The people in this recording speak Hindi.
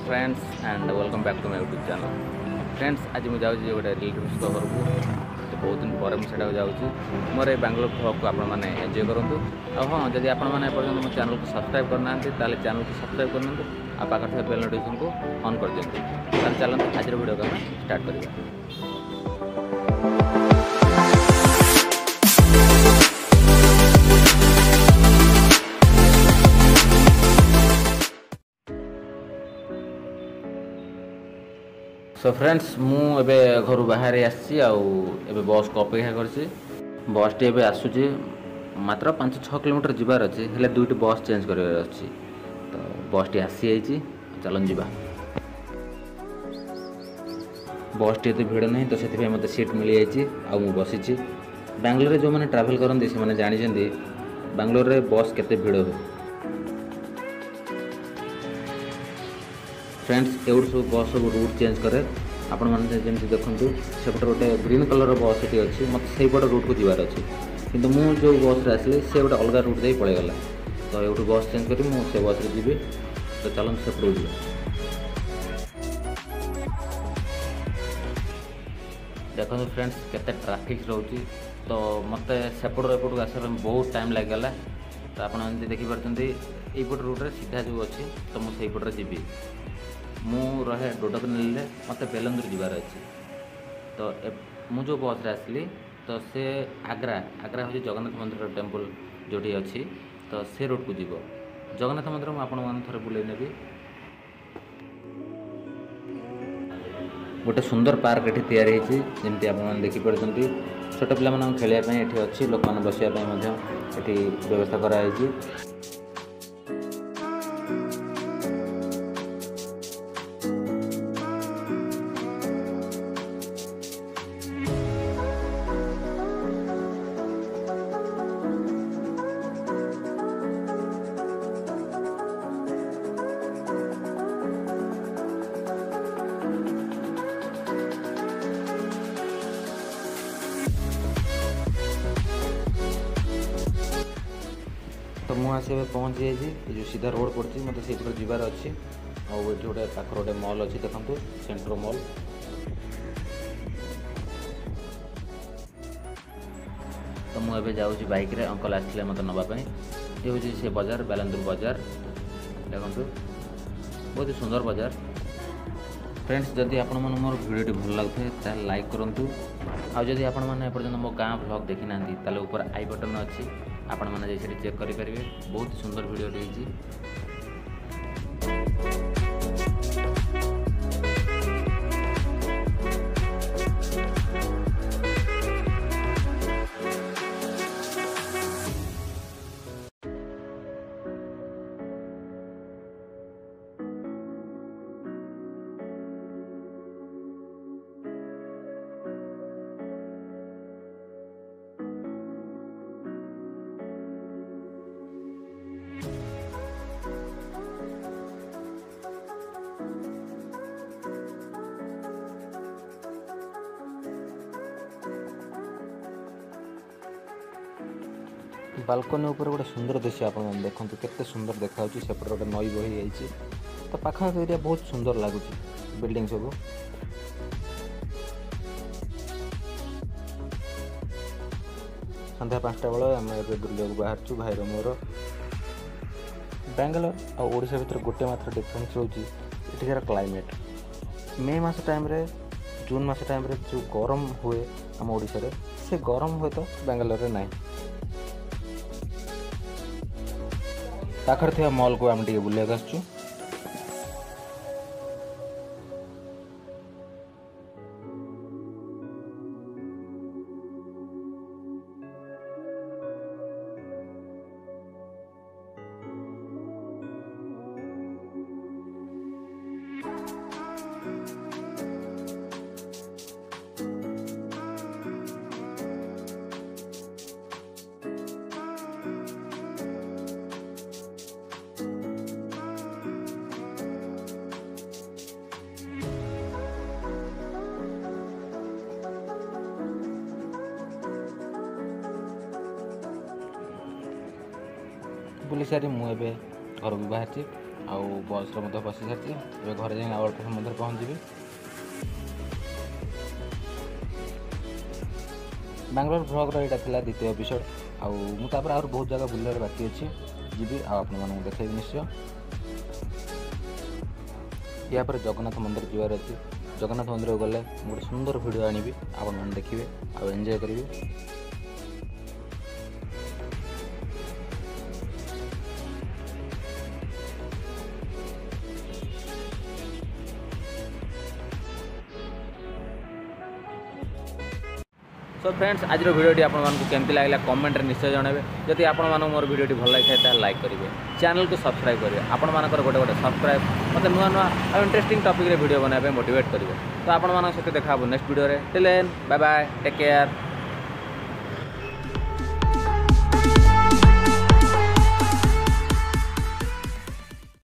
Friends and welcome back to my YouTube channel. Friends आज मुझे जाऊँगी गोटे रिलेटिव्स घर को, तो बहुत दिन पर मुझे जाऊँगी मोर ये बेंगलोर ब्लॉग को आपण मैंने एंजॉय करूँ। हाँ, जदि आपण मैंने पर्यटन मो चैनल को सब्सक्राइब करना ताले चैनल को सब्सक्राइब करना आ पाखे बेल नोटिफिकेशन को ऑन कर दिखाँ। चलते आज वीडियो को स्टार्ट करिए। सो फ्रेंड्स मुझे घर बाहर आसी बस को अपेक्षा कर बस टी आसूँ मात्र 5-6 किलोमीटर जीवार अच्छे हेल्ले दुईट बस चेंज कर तो बस टी आसी जाइए चलन जा बस टी भीड़ नहीं तो से मत सीट मिल जाइए आउ बसी बेंगलोर जो मैंने ट्रैवल करते से जानी बेंगलोर में बस केते भीड़ हुए। फ्रेंड्स एवं सब बस सब रूट चेंज करे आपण मैंने जमी देखूँ सेपटे गोटे ग्रीन कलर बस ये अच्छी मत से रूट को जीवार अच्छे किंतु मु जो बस आसली से गोटे अलग रूट दे पलैगला तो ये बस चेंज करी मुझे बस जी तो चलन सेपटू जी देखो फ्रेंड्स केते ट्रैफिक रोची तो मत सेपटू एपटू आसर बहुत टाइम लगेगा तो आप देखिपे यपट रूट्रे सीधा जो अच्छी तो मुझे पटे जी मु रहे डोडकनेल मत बेलंदूर जीवार अच्छे तो मु जो बस आसली तो से आग्रा हूँ जगन्नाथ मंदिर टेम्पल जोटी अच्छी तो से रूट को जीव जगन्नाथ मंदिर मुझे थे बुले नेबी गोटे सुंदर पार्क ये तैयारी जमी आप देखिपार छोट पिला खेलने ये अच्छी लोक मैंने बसापी व्यवस्था कराई। तो मुझे पहुँच जाइए जो सीधा रोड पड़ी मतलब से जीवार अच्छी और ये गोटे पाखर गोटे मॉल अच्छी देखो सेंट्रो मॉल तो मुझे जाऊँगी बाइक रे अंकल आसते मत नापी ये हूँ से बजार बेलंदूर बजार देखो बहुत ही सुंदर बजार। फ्रेंड्स जदि आपण मन मोर वीडियो भल लगे तो लाइक करूँ आदि आपण मैंने एपर्तन मो गाँ ब्लॉग देखी ना ताले ऊपर आई बटन अच्छी आपण मैंने जाइए चेक करेंगे बहुत ही सुंदर वीडियो रही। बालकनी ऊपर गोटे सुंदर दृश्य आप देखते केते सुंदर देखा सेपटे गोटे नई बही जाइए तो पाखापाखि एरिया बहुत सुंदर लगुच बिल्डिंग सब संध्या 5टा बेले आम बुलिया बाहर भाईर मोर बेंगलोर और ओडिशा भितर गोटे मात्र डिफरेंस होकार क्लाइमेट मे मास टाइम रे जून मास टाइम रे जो गरम हुए आम ओडिशा रे से गरम हुए तो बेंगलोर रे नहीं पाखर थे मॉल को आम टे बुलिया आसचु। बुली सारी मुझे घर को बाहर आउ बस बसी सारी घर जाए अल्प समय पहुँची बांग्लोर ब्लॉगर यहाँ था द्वितीय एपिसोड आउ मुझे बहुत जगह बुलार बाकी अच्छी जी आप देखेबी निश्चय या पर जगन्नाथ मंदिर जीवार अच्छी जगन्नाथ मंदिर गले गोटे सुंदर वीडियो आनी आप देखिए आउ एंजॉय करेंगे। सो फ्रेंड्स आज वीडियोटी आपको केमती लगे कमेंट निश्चय जनइबे जदि आपण मोर वीडियोटी भल लगी था लाइक करेंगे चैनल को सब्सक्राइब करेंगे आपण मानकर गोटे गोटे सब्सक्राइब मतलब नुआ नुआ इंटरेस्टिंग टॉपिक रे वीडियो बनाए मोटिवेट करेंगे तो आपण सहित देखा next video till then bye bye take care.